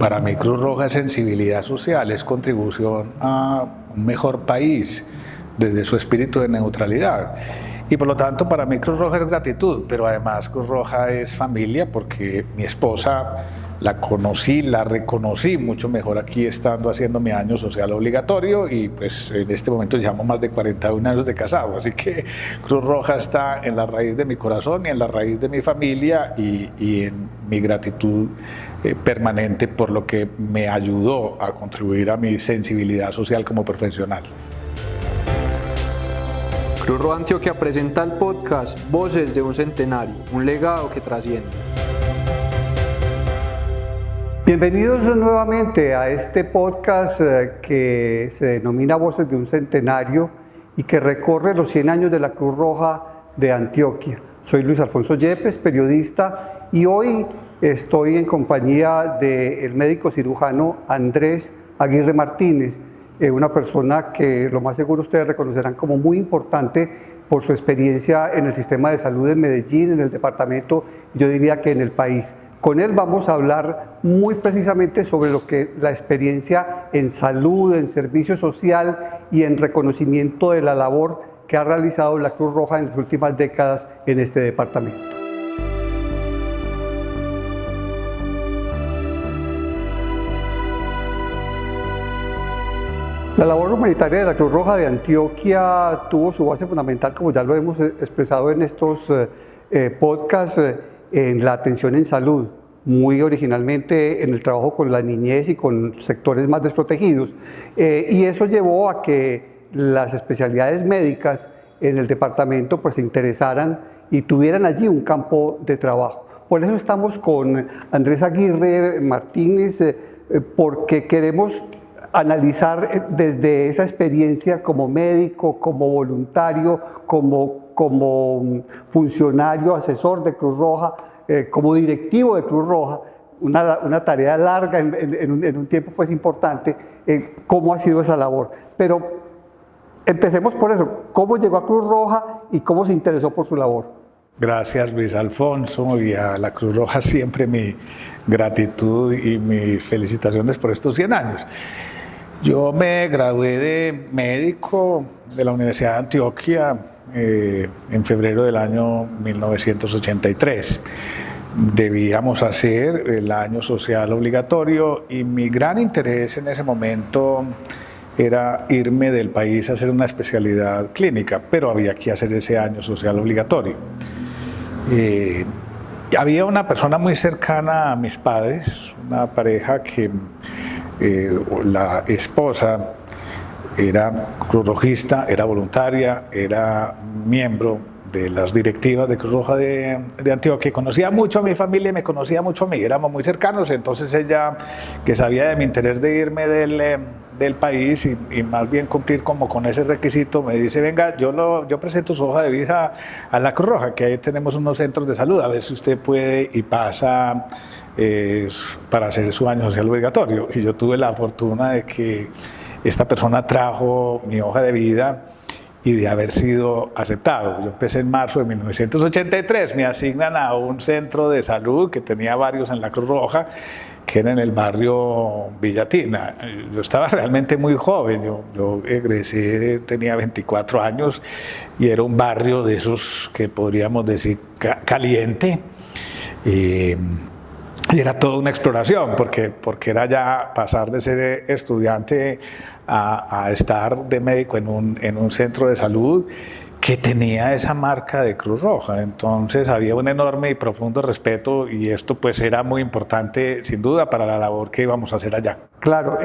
Para mí Cruz Roja es sensibilidad social, es contribución a un mejor país desde su espíritu de neutralidad. Y por lo tanto para mí Cruz Roja es gratitud, pero además Cruz Roja es familia porque mi esposa la conocí, la reconocí mucho mejor aquí estando haciendo mi año social obligatorio y pues en este momento llevamos más de 41 años de casado, así que Cruz Roja está en la raíz de mi corazón y en la raíz de mi familia y en mi gratitud permanente por lo que me ayudó a contribuir a mi sensibilidad social como profesional. Cruz Roja Antioquia presenta el podcast Voces de un Centenario, un legado que trasciende. Bienvenidos nuevamente a este podcast que se denomina Voces de un Centenario y que recorre los 100 años de la Cruz Roja de Antioquia. Soy Luis Alfonso Yepes, periodista, y hoy estoy en compañía del médico cirujano Andrés Aguirre Martínez, una persona que lo más seguro ustedes reconocerán como muy importante por su experiencia en el sistema de salud en Medellín, en el departamento, yo diría que en el país. Con él vamos a hablar muy precisamente sobre lo que la experiencia en salud, en servicio social y en reconocimiento de la labor que ha realizado la Cruz Roja en las últimas décadas en este departamento. La labor humanitaria de la Cruz Roja de Antioquia tuvo su base fundamental, como ya lo hemos expresado en estos podcasts, en la atención en salud, muy originalmente en el trabajo con la niñez y con sectores más desprotegidos. Y eso llevó a que las especialidades médicas en el departamento pues, se interesaran y tuvieran allí un campo de trabajo. Por eso estamos con Andrés Aguirre Martínez, porque queremos analizar desde esa experiencia como médico, como voluntario, como funcionario, asesor de Cruz Roja, como directivo de Cruz Roja, una tarea larga en un tiempo pues importante, cómo ha sido esa labor. Pero empecemos por eso, ¿cómo llegó a Cruz Roja y cómo se interesó por su labor? Gracias Luis Alfonso, y a la Cruz Roja siempre mi gratitud y mis felicitaciones por estos 100 años. Yo me gradué de médico de la Universidad de Antioquia en febrero del año 1983. Debíamos hacer el año social obligatorio y mi gran interés en ese momento era irme del país a hacer una especialidad clínica, pero había que hacer ese año social obligatorio. Había una persona muy cercana a mis padres, una pareja que la esposa era cruzrojista, era voluntaria, era miembro de las directivas de Cruz Roja de Antioquia, conocía mucho a mi familia y me conocía mucho a mí, éramos muy cercanos, entonces ella, que sabía de mi interés de irme del país y más bien cumplir como con ese requisito, me dice, venga, yo presento su hoja de vida a la Cruz Roja, que ahí tenemos unos centros de salud, a ver si usted puede y pasa para hacer su año social obligatorio. Y yo tuve la fortuna de que esta persona trajo mi hoja de vida y de haber sido aceptado. Yo empecé en marzo de 1983, me asignan a un centro de salud que tenía varios en la Cruz Roja, que era en el barrio Villatina. Yo estaba realmente muy joven, yo egresé, tenía 24 años y era un barrio de esos que podríamos decir caliente. Y era toda una exploración, porque era ya pasar de ser estudiante a estar de médico en un centro de salud que tenía esa marca de Cruz Roja. Entonces había un enorme y profundo respeto y esto pues era muy importante sin duda para la labor que íbamos a hacer allá. Claro,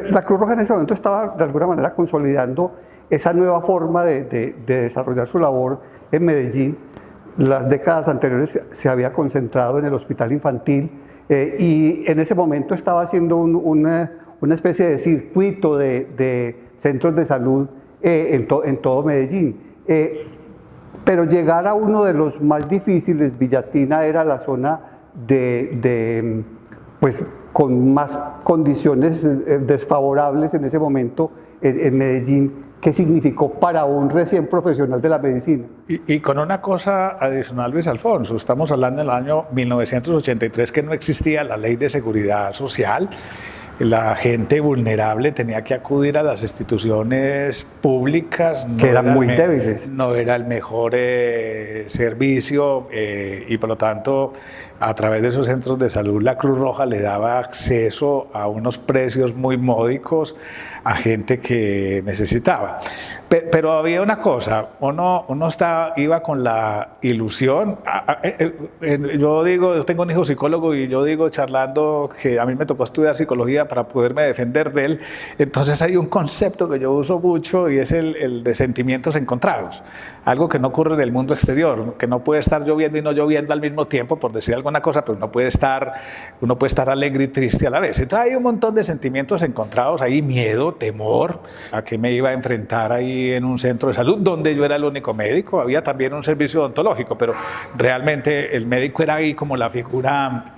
la Cruz Roja en ese momento estaba de alguna manera consolidando esa nueva forma de desarrollar su labor en Medellín. Las décadas anteriores se había concentrado en el hospital infantil y en ese momento estaba haciendo una especie de circuito de centros de salud en todo Medellín. Pero llegar a uno de los más difíciles, Villatina, era la zona de pues con más condiciones desfavorables en ese momento en Medellín, ¿qué significó para un recién profesional de la medicina? Y con una cosa adicional, Luis Alfonso, estamos hablando del año 1983, que no existía la ley de seguridad social. La gente vulnerable tenía que acudir a las instituciones públicas. Que eran muy débiles. No era el mejor servicio y por lo tanto a través de esos centros de salud la Cruz Roja le daba acceso a unos precios muy módicos a gente que necesitaba. Pero había una cosa, uno iba con la ilusión, yo tengo un hijo psicólogo y yo digo charlando que a mí me tocó estudiar psicología para poderme defender de él, entonces hay un concepto que yo uso mucho y es el de sentimientos encontrados, algo que no ocurre en el mundo exterior, que no puede estar lloviendo y no lloviendo al mismo tiempo, por decir alguna cosa, pero uno puede estar alegre y triste a la vez. Entonces hay un montón de sentimientos encontrados, ahí miedo, temor, a qué me iba a enfrentar ahí en un centro de salud donde yo era el único médico. Había también un servicio odontológico, pero realmente el médico era ahí como la figura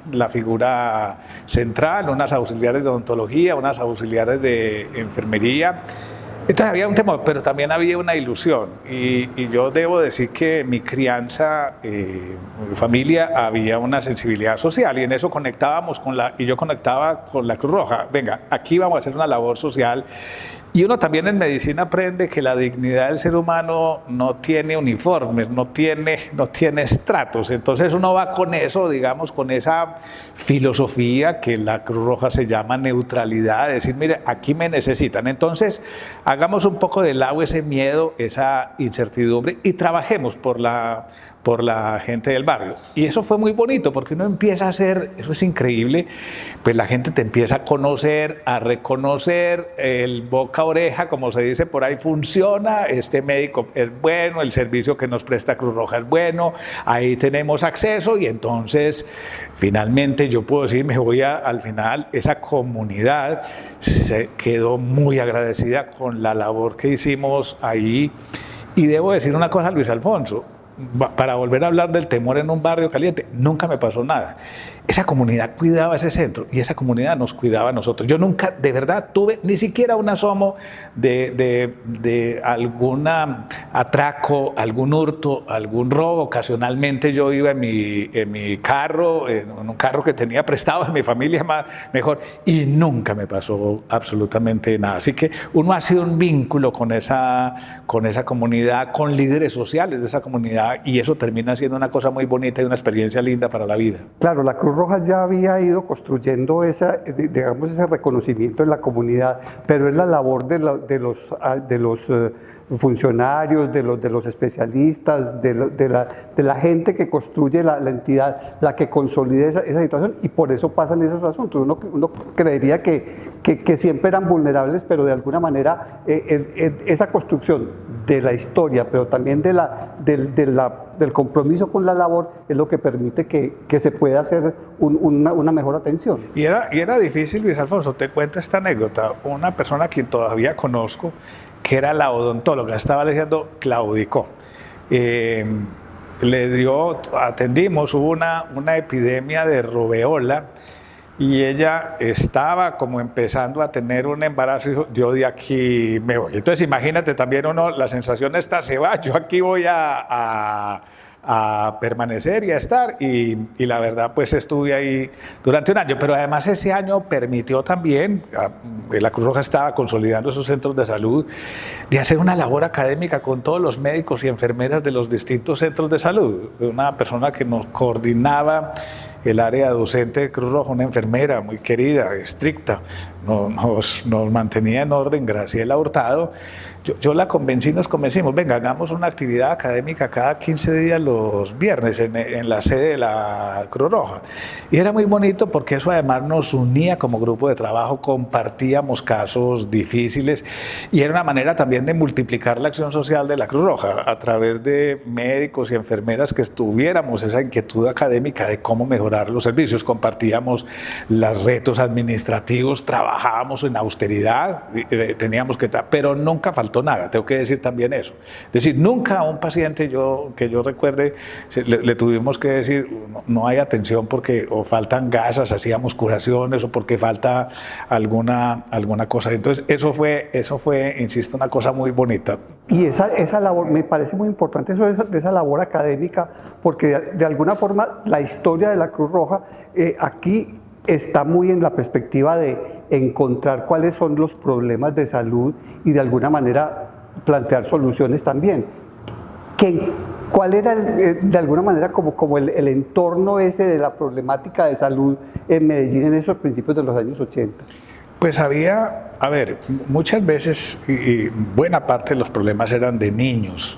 central, unas auxiliares de odontología, unas auxiliares de enfermería. Entonces había un temor, pero también había una ilusión y yo debo decir que en mi crianza, mi familia, había una sensibilidad social y en eso conectábamos y yo conectaba con la Cruz Roja. Venga, aquí vamos a hacer una labor social. Y uno también en medicina aprende que la dignidad del ser humano no tiene uniformes, no tiene estratos. Entonces uno va con eso, digamos, con esa filosofía que la Cruz Roja se llama neutralidad, decir, mire, aquí me necesitan. Entonces hagamos un poco de lado ese miedo, esa incertidumbre y trabajemos por la gente del barrio. Y eso fue muy bonito porque uno empieza a hacer, eso es increíble, pues la gente te empieza a conocer, a reconocer, el boca a oreja, como se dice por ahí, funciona, este médico es bueno, el servicio que nos presta Cruz Roja es bueno, ahí tenemos acceso y entonces finalmente yo puedo decir, al final esa comunidad se quedó muy agradecida con la labor que hicimos ahí. Y debo decir una cosa, Luis Alfonso, para volver a hablar del temor en un barrio caliente, nunca me pasó nada. Esa comunidad cuidaba ese centro y esa comunidad nos cuidaba a nosotros. Yo nunca, de verdad, tuve ni siquiera un asomo de algún atraco, algún hurto, algún robo. Ocasionalmente yo iba en mi carro, en un carro que tenía prestado de mi familia mejor, y nunca me pasó absolutamente nada. Así que uno ha sido un vínculo con esa comunidad, con líderes sociales de esa comunidad, y eso termina siendo una cosa muy bonita y una experiencia linda para la vida. Claro, la Cruz Roja ya había ido construyendo ese reconocimiento en la comunidad, pero es la labor de los funcionarios, de los especialistas, de la gente que construye la entidad, la que consolida esa situación, y por eso pasan esos asuntos. Uno creería que siempre eran vulnerables, pero de alguna manera esa construcción de la historia, pero también del compromiso con la labor es lo que permite que se pueda hacer una mejor atención. Y era difícil, Luis Alfonso, te cuento esta anécdota. Una persona a quien todavía conozco, que era la odontóloga, estaba diciendo, claudicó. Atendimos, hubo una epidemia de rubeola y ella estaba como empezando a tener un embarazo y dijo, yo de aquí me voy. Entonces imagínate también la sensación esta, se va, yo aquí voy a permanecer y a estar, y la verdad pues estuve ahí durante un año, pero además ese año permitió también, la Cruz Roja estaba consolidando sus centros de salud, de hacer una labor académica con todos los médicos y enfermeras de los distintos centros de salud, una persona que nos coordinaba el área docente de Cruz Roja, una enfermera muy querida, estricta, nos mantenía en orden, Graciela Hurtado. Yo la convencí, nos convencimos, venga, hagamos una actividad académica cada 15 días los viernes en la sede de la Cruz Roja. Y era muy bonito porque eso además nos unía como grupo de trabajo, compartíamos casos difíciles y era una manera también de multiplicar la acción social de la Cruz Roja a través de médicos y enfermeras que tuviéramos esa inquietud académica de cómo mejorar los servicios. Compartíamos los retos administrativos, trabajábamos en austeridad, teníamos que, pero nunca faltaba faltó nada, tengo que decir también eso. Es decir, nunca a un paciente que yo recuerde le tuvimos que decir no hay atención porque o faltan gasas, hacíamos curaciones o porque falta alguna cosa. Entonces eso fue, insisto, una cosa muy bonita. Y esa labor, me parece muy importante eso de esa labor académica, porque de alguna forma la historia de la Cruz Roja aquí está muy en la perspectiva de encontrar cuáles son los problemas de salud y de alguna manera plantear soluciones también. ¿Cuál era de alguna manera como el entorno ese de la problemática de salud en Medellín en esos principios de los años 80? Pues había, a ver, muchas veces y buena parte de los problemas eran de niños.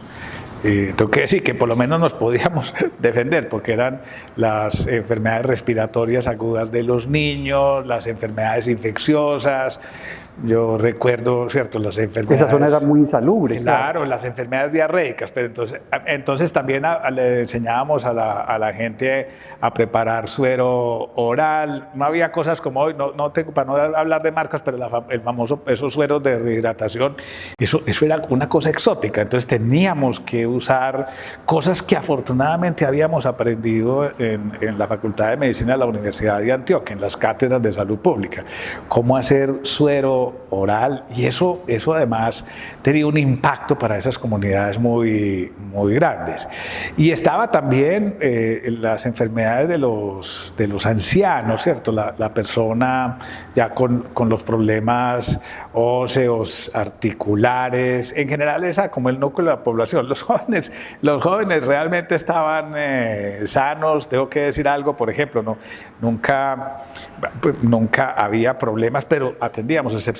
Tengo que decir que por lo menos nos podíamos defender porque eran las enfermedades respiratorias agudas de los niños, las enfermedades infecciosas. Yo recuerdo, ¿cierto?, las enfermedades... Esa zona era muy insalubre. Claro, las enfermedades diarreicas, pero entonces también le enseñábamos a la gente a preparar suero oral. No había cosas como hoy, para no hablar de marcas, pero el famoso, esos sueros de rehidratación, eso era una cosa exótica. Entonces teníamos que usar cosas que afortunadamente habíamos aprendido en la Facultad de Medicina de la Universidad de Antioquia, en las cátedras de salud pública, cómo hacer suero oral, y eso además tenía un impacto para esas comunidades muy, muy grandes. Y estaba también las enfermedades de los ancianos, ¿cierto? La persona ya con los problemas óseos, articulares, en general esa como el núcleo de la población. Los jóvenes realmente estaban sanos. Tengo que decir algo, por ejemplo, nunca había problemas, pero atendíamos excepcionalmente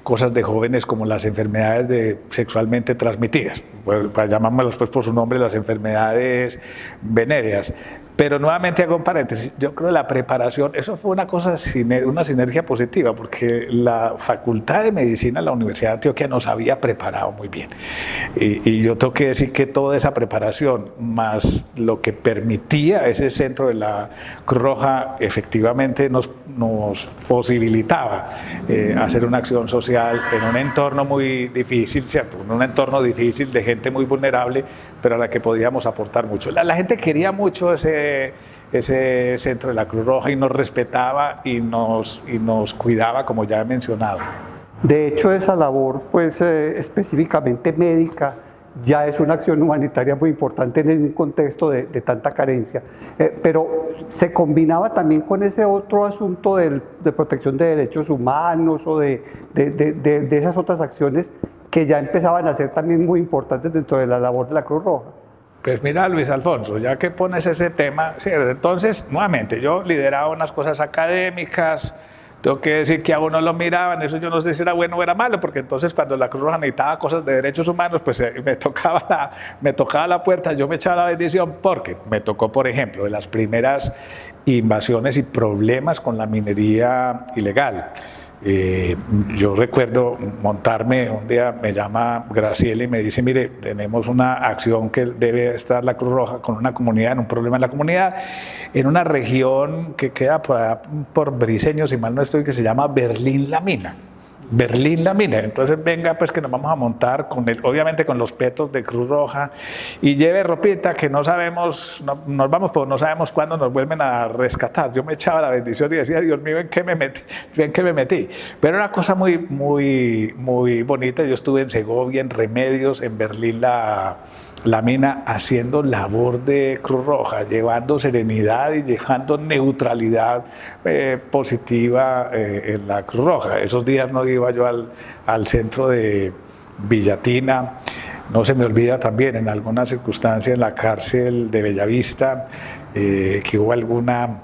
cosas de jóvenes como las enfermedades sexualmente transmitidas, pues, llamámoslas pues por su nombre, las enfermedades venéreas. Pero nuevamente hago un paréntesis, yo creo que la preparación, eso fue una cosa, una sinergia positiva, porque la Facultad de Medicina de la Universidad de Antioquia nos había preparado muy bien. Y yo tengo que decir que toda esa preparación, más lo que permitía ese centro de la Cruz Roja, efectivamente nos posibilitaba hacer una acción social en un entorno muy difícil, ¿cierto? En un entorno difícil de gente muy vulnerable, pero a la que podíamos aportar mucho. La gente quería mucho ese centro de la Cruz Roja y nos respetaba y nos cuidaba, como ya he mencionado. De hecho, esa labor, pues específicamente médica, ya es una acción humanitaria muy importante en un contexto de tanta carencia. Pero se combinaba también con ese otro asunto de protección de derechos humanos o de esas otras acciones que ya empezaban a ser también muy importantes dentro de la labor de la Cruz Roja. Pues mira, Luis Alfonso, ya que pones ese tema, ¿sí? Entonces, nuevamente, yo lideraba unas cosas académicas. Tengo que decir que a uno lo miraban, eso yo no sé si era bueno o era malo, porque entonces cuando la Cruz Roja necesitaba cosas de derechos humanos, pues me tocaba la puerta, yo me echaba la bendición, porque me tocó, por ejemplo, de las primeras invasiones y problemas con la minería ilegal. Yo recuerdo montarme, un día me llama Graciela y me dice, mire, tenemos una acción que debe estar la Cruz Roja con una comunidad, en un problema en la comunidad, en una región que queda por Briceño, si mal no estoy, que se llama Berlín La Mina. Entonces venga pues que nos vamos a montar obviamente con los petos de Cruz Roja y lleve ropita que no sabemos, nos vamos pero no sabemos cuándo nos vuelven a rescatar. Yo me echaba la bendición y decía, Dios mío, ¿en qué me metí? Pero era una cosa muy, muy, muy bonita. Yo estuve en Segovia, en Remedios, en Berlín La Mina, haciendo labor de Cruz Roja, llevando serenidad y llevando neutralidad positiva en la Cruz Roja. Esos días no iba yo al centro de Villatina. No se me olvida también en alguna circunstancia en la cárcel de Bellavista que hubo alguna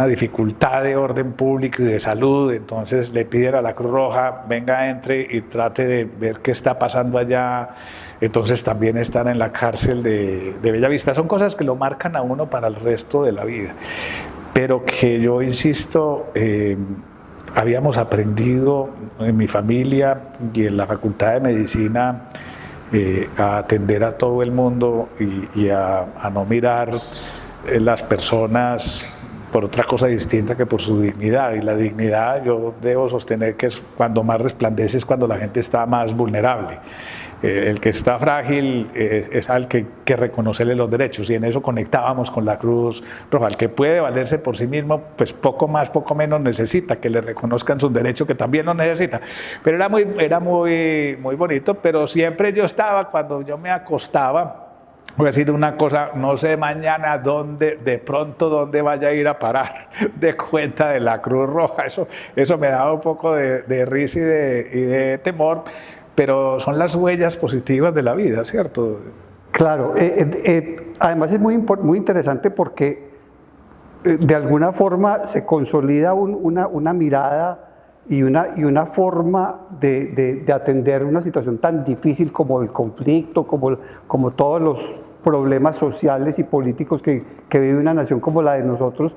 dificultad de orden público y de salud, entonces le piden a la Cruz Roja, venga, entre y trate de ver qué está pasando allá. Entonces también están en la cárcel de Bellavista. Son cosas que lo marcan a uno para el resto de la vida, pero que yo insisto, habíamos aprendido en mi familia y en la Facultad de Medicina a atender a todo el mundo y a no mirar las personas por otra cosa distinta que por su dignidad. Y la dignidad, yo debo sostener que es cuando más resplandece, es cuando la gente está más vulnerable. El que está frágil es al que reconocerle los derechos, y en eso conectábamos con la Cruz Roja. El que puede valerse por sí mismo, pues poco más, poco menos necesita que le reconozcan sus derechos, que también los necesita. Pero era muy bonito, pero siempre yo estaba, cuando yo me acostaba, voy a decir una cosa, no sé mañana de pronto dónde vaya a ir a parar de cuenta de la Cruz Roja. Eso me daba un poco de risa y de temor, pero son las huellas positivas de la vida, ¿cierto? Claro, además es muy interesante porque de alguna forma se consolida una mirada y una forma de atender una situación tan difícil como el conflicto, como todos los problemas sociales y políticos que vive una nación como la de nosotros,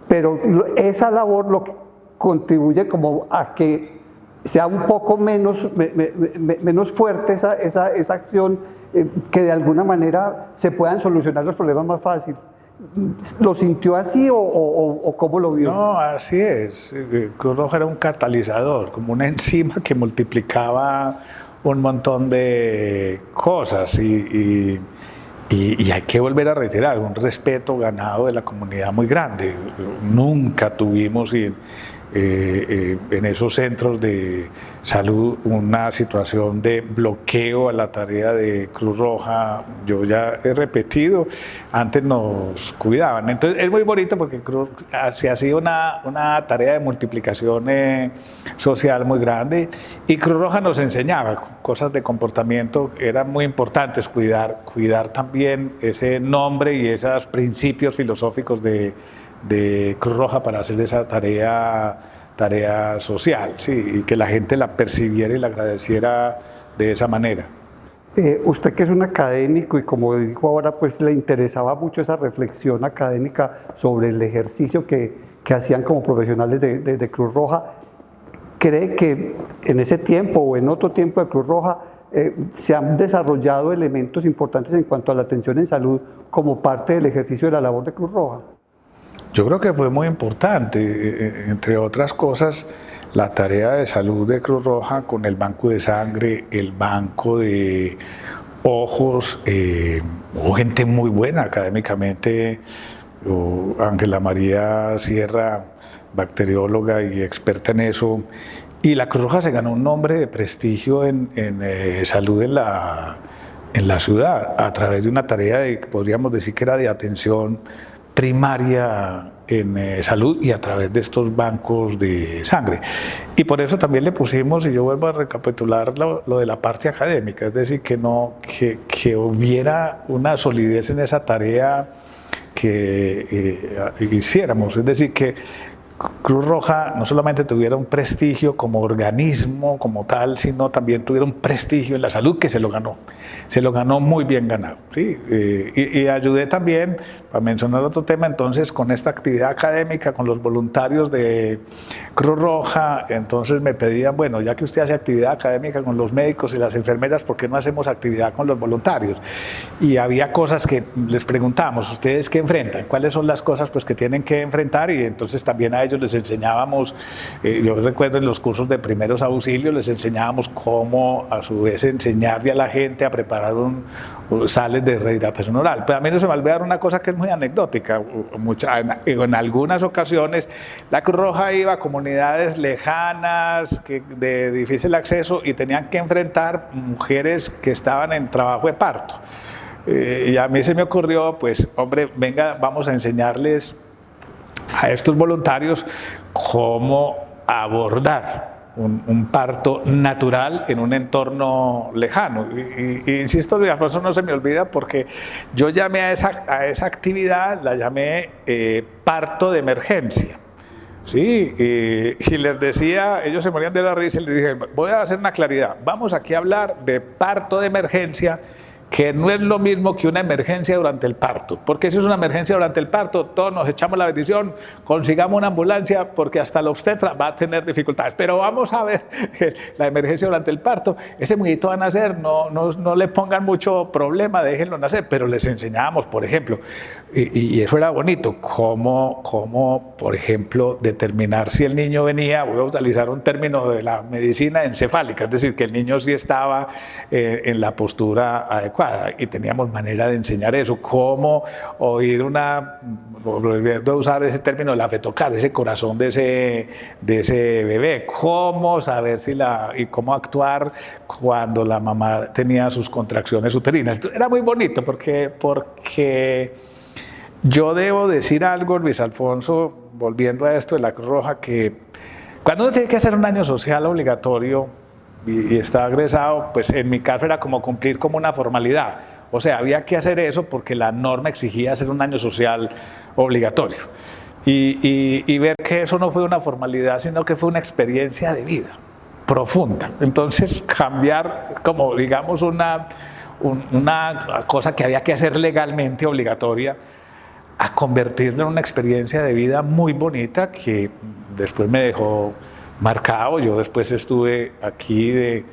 pero esa labor lo que contribuye como a que sea un poco menos fuerte esa acción, que de alguna manera se puedan solucionar los problemas más fácil. ¿Lo sintió así o cómo lo vio? No, así es. Cruz Roja era un catalizador, como una enzima que multiplicaba un montón de cosas, y hay que volver a reiterar, un respeto ganado de la comunidad muy grande. Nunca tuvimos en esos centros de salud una situación de bloqueo a la tarea de Cruz Roja. Yo ya he repetido, antes nos cuidaban. Entonces es muy bonito porque se hacía una tarea de multiplicación social muy grande, y Cruz Roja nos enseñaba cosas de comportamiento, eran muy importantes, cuidar también ese nombre y esos principios filosóficos de Cruz Roja para hacer esa tarea social, sí, y que la gente la percibiera y la agradeciera de esa manera. Usted, que es un académico y como dijo ahora, pues le interesaba mucho esa reflexión académica sobre el ejercicio que hacían como profesionales de Cruz Roja, ¿cree que en ese tiempo o en otro tiempo de Cruz Roja se han desarrollado elementos importantes en cuanto a la atención en salud como parte del ejercicio de la labor de Cruz Roja? Yo creo que fue muy importante, entre otras cosas, la tarea de salud de Cruz Roja con el banco de sangre, el banco de ojos. Hubo gente muy buena académicamente, Ángela María Sierra, bacterióloga y experta en eso, y la Cruz Roja se ganó un nombre de prestigio en salud en la ciudad, a través de una tarea podríamos decir que era de atención primaria en salud, y a través de estos bancos de sangre. Y por eso también le pusimos, y yo vuelvo a recapitular lo de la parte académica, es decir, que hubiera una solidez en esa tarea que hiciéramos, es decir, que Cruz Roja no solamente tuviera un prestigio como organismo, como tal, sino también tuviera un prestigio en la salud, que se lo ganó muy bien ganado, ¿sí? Y ayudé también, para mencionar otro tema, entonces con esta actividad académica, con los voluntarios de Cruz Roja, entonces me pedían, bueno, ya que usted hace actividad académica con los médicos y las enfermeras, ¿por qué no hacemos actividad con los voluntarios? Y había cosas que les preguntábamos, ¿ustedes qué enfrentan? ¿Cuáles son las cosas pues, que tienen que enfrentar? Y entonces también a ellos les enseñábamos, yo recuerdo en los cursos de primeros auxilios, les enseñábamos cómo a su vez enseñarle a la gente a preparar sales de rehidratación oral. Pero a mí no se me olvida una cosa que es muy anecdótica. En algunas ocasiones la Cruz Roja iba a comunidades lejanas de difícil acceso y tenían que enfrentar mujeres que estaban en trabajo de parto. Y a mí se me ocurrió, pues, hombre, venga, vamos a enseñarles a estos voluntarios cómo abordar un parto natural en un entorno lejano. Y insisto, Alfonso, no se me olvida, porque yo llamé a esa actividad, la llamé parto de emergencia. Sí, y les decía, ellos se morían de la risa, y les dije, voy a hacer una claridad, vamos aquí a hablar de parto de emergencia que no es lo mismo que una emergencia durante el parto, porque si es una emergencia durante el parto, todos nos echamos la bendición, consigamos una ambulancia, porque hasta la obstetra va a tener dificultades, pero vamos a ver la emergencia durante el parto, ese muñequito va a nacer, no le pongan mucho problema, déjenlo nacer, pero les enseñábamos, por ejemplo, y eso era bonito, cómo, por ejemplo, determinar si el niño venía, voy a utilizar un término de la medicina encefálica, es decir, que el niño sí estaba en la postura adecuada, y teníamos manera de enseñar eso, cómo oír volviendo a usar ese término, la fetocar, ese corazón de ese bebé, cómo saber y cómo actuar cuando la mamá tenía sus contracciones uterinas. Era muy bonito porque yo debo decir algo, Luis Alfonso, volviendo a esto de la Cruz Roja, que cuando uno tiene que hacer un año social obligatorio, y está egresado, pues en mi caso era como cumplir como una formalidad. O sea, había que hacer eso porque la norma exigía hacer un año social obligatorio. Y ver que eso no fue una formalidad, sino que fue una experiencia de vida profunda. Entonces, cambiar como, digamos, una cosa que había que hacer legalmente obligatoria, a convertirlo en una experiencia de vida muy bonita que después me dejó marcado. Yo después estuve aquí,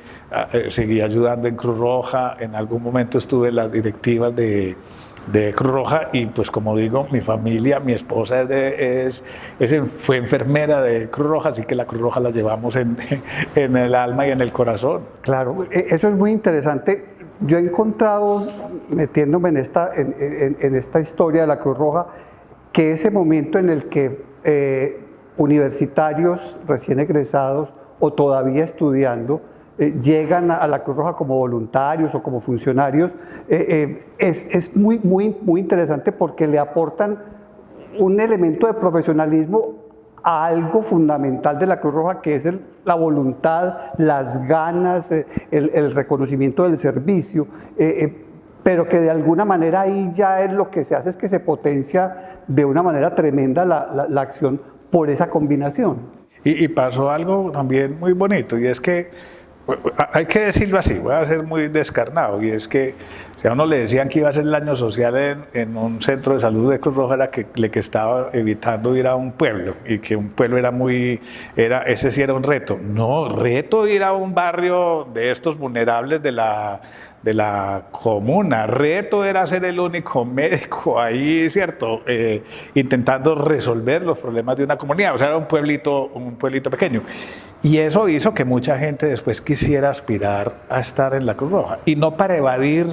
seguí ayudando en Cruz Roja, en algún momento estuve en las directivas de Cruz Roja y pues como digo, mi familia, mi esposa fue enfermera de Cruz Roja, así que la Cruz Roja la llevamos en el alma y en el corazón. Claro, eso es muy interesante. Yo he encontrado, metiéndome en esta historia de la Cruz Roja, que ese momento en el que universitarios recién egresados o todavía estudiando llegan a la Cruz Roja como voluntarios o como funcionarios, es muy interesante porque le aportan un elemento de profesionalismo a algo fundamental de la Cruz Roja, que es la voluntad, las ganas, el reconocimiento del servicio, pero que de alguna manera ahí ya es lo que se hace, es que se potencia de una manera tremenda la acción por esa combinación. Y pasó algo también muy bonito, y es que, hay que decirlo así, voy a ser muy descarnado, y es que si a uno le decían que iba a ser el año social en un centro de salud de Cruz Roja, era que estaba evitando ir a un pueblo, y que un pueblo ese sí era un reto. No, reto ir a un barrio de estos vulnerables de la comuna, reto era ser el único médico ahí, ¿cierto? Intentando resolver los problemas de una comunidad, o sea, era un pueblito pequeño. Y eso hizo que mucha gente después quisiera aspirar a estar en la Cruz Roja, y no para evadir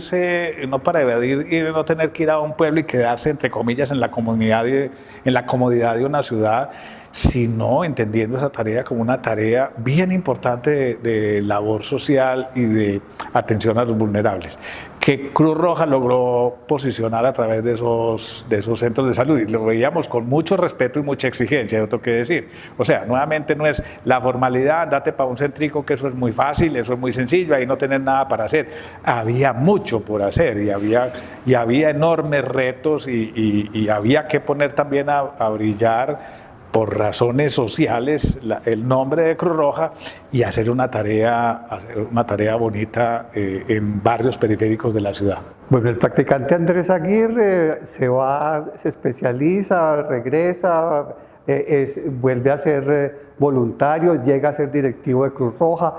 y no tener que ir a un pueblo y quedarse, entre comillas, en la comodidad de una ciudad, sino entendiendo esa tarea como una tarea bien importante de labor social y de atención a los vulnerables, que Cruz Roja logró posicionar a través de esos centros de salud, y lo veíamos con mucho respeto y mucha exigencia, yo tengo que decir. O sea, nuevamente no es la formalidad, date para un centrico, que eso es muy fácil, eso es muy sencillo, ahí no tenés nada para hacer. Había mucho por hacer, y había enormes retos, y había que poner también a brillar por razones sociales el nombre de Cruz Roja, y hacer una tarea bonita en barrios periféricos de la ciudad. Bueno, el practicante Andrés Aguirre se especializa, regresa, vuelve a ser voluntario, llega a ser directivo de Cruz Roja,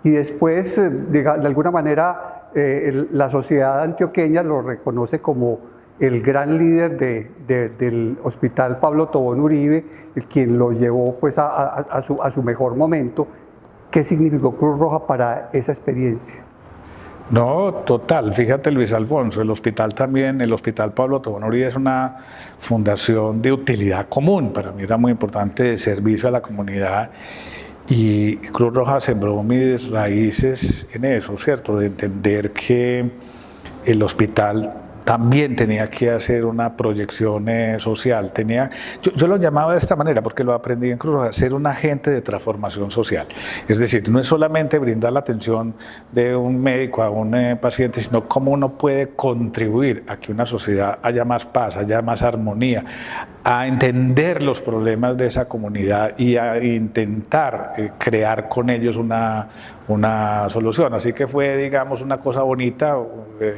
y después, de alguna manera, la sociedad antioqueña lo reconoce como el gran líder del Hospital Pablo Tobón Uribe, quien lo llevó pues a su mejor momento. ¿Qué significó Cruz Roja para esa experiencia? No, total. Fíjate, Luis Alfonso, el hospital Pablo Tobón Uribe es una fundación de utilidad común. Para mí era muy importante el servicio a la comunidad, y Cruz Roja sembró mis raíces en eso, ¿cierto? De entender que el hospital también tenía que hacer una proyección social. Yo lo llamaba de esta manera porque lo aprendí en Cruz Roja, ser un agente de transformación social. Es decir, no es solamente brindar la atención de un médico a un paciente, sino cómo uno puede contribuir a que una sociedad haya más paz, haya más armonía, a entender los problemas de esa comunidad y a intentar crear con ellos una solución. Así que fue, digamos, una cosa bonita.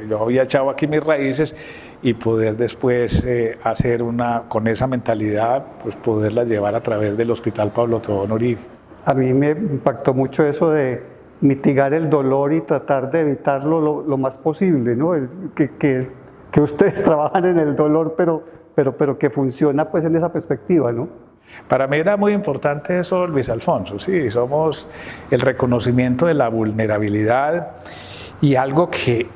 Yo había echado aquí mis raíces y poder después hacer con esa mentalidad, pues poderla llevar a través del Hospital Pablo Tobón Uribe. A mí me impactó mucho eso de mitigar el dolor y tratar de evitarlo lo más posible, ¿no? Que ustedes trabajan en el dolor, pero que funciona pues en esa perspectiva, ¿no? Para mí era muy importante eso, Luis Alfonso, sí, somos el reconocimiento de la vulnerabilidad y algo que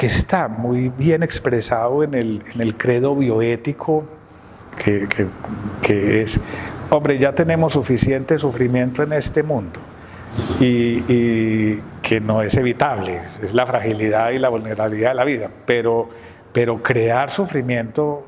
está muy bien expresado en el credo bioético, que es, hombre, ya tenemos suficiente sufrimiento en este mundo y que no es evitable, es la fragilidad y la vulnerabilidad de la vida, pero crear sufrimiento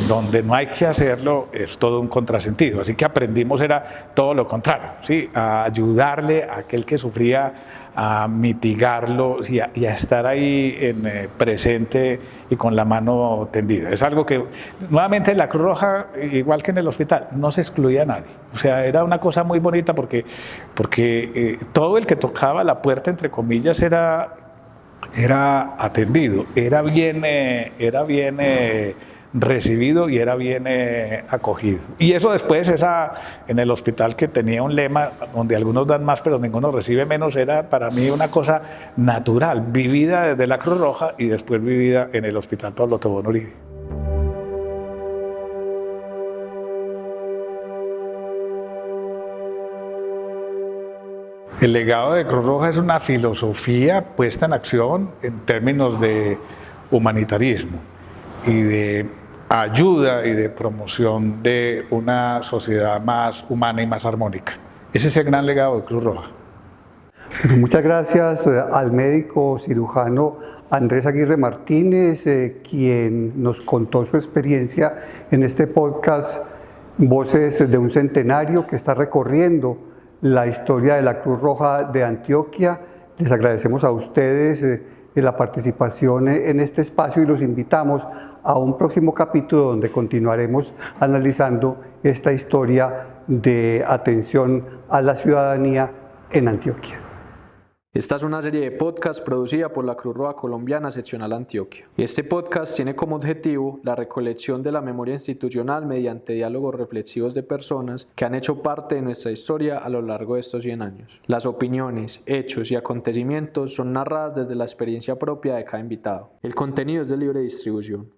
donde no hay que hacerlo es todo un contrasentido. Así que aprendimos era todo lo contrario, ¿sí? A ayudarle a aquel que sufría, a mitigarlo y a estar ahí presente y con la mano tendida. Es algo que, nuevamente, en la Cruz Roja, igual que en el hospital, no se excluía a nadie. O sea, era una cosa muy bonita porque todo el que tocaba la puerta, entre comillas, era atendido, era bien recibido y era bien acogido. Y eso después, en el hospital, que tenía un lema donde algunos dan más pero ninguno recibe menos, era para mí una cosa natural, vivida desde la Cruz Roja y después vivida en el Hospital Pablo Tobón Uribe. El legado de Cruz Roja es una filosofía puesta en acción en términos de humanitarismo y de ayuda y de promoción de una sociedad más humana y más armónica. Ese es el gran legado de Cruz Roja. Muchas gracias al médico cirujano Andrés Aguirre Martínez, quien nos contó su experiencia en este podcast Voces de un Centenario, que está recorriendo la historia de la Cruz Roja de Antioquia. Les agradecemos a ustedes la participación en este espacio y los invitamos a un próximo capítulo donde continuaremos analizando esta historia de atención a la ciudadanía en Antioquia. Esta es una serie de podcasts producida por la Cruz Roja Colombiana Seccional Antioquia. Este podcast tiene como objetivo la recolección de la memoria institucional mediante diálogos reflexivos de personas que han hecho parte de nuestra historia a lo largo de estos 100 años. Las opiniones, hechos y acontecimientos son narradas desde la experiencia propia de cada invitado. El contenido es de libre distribución.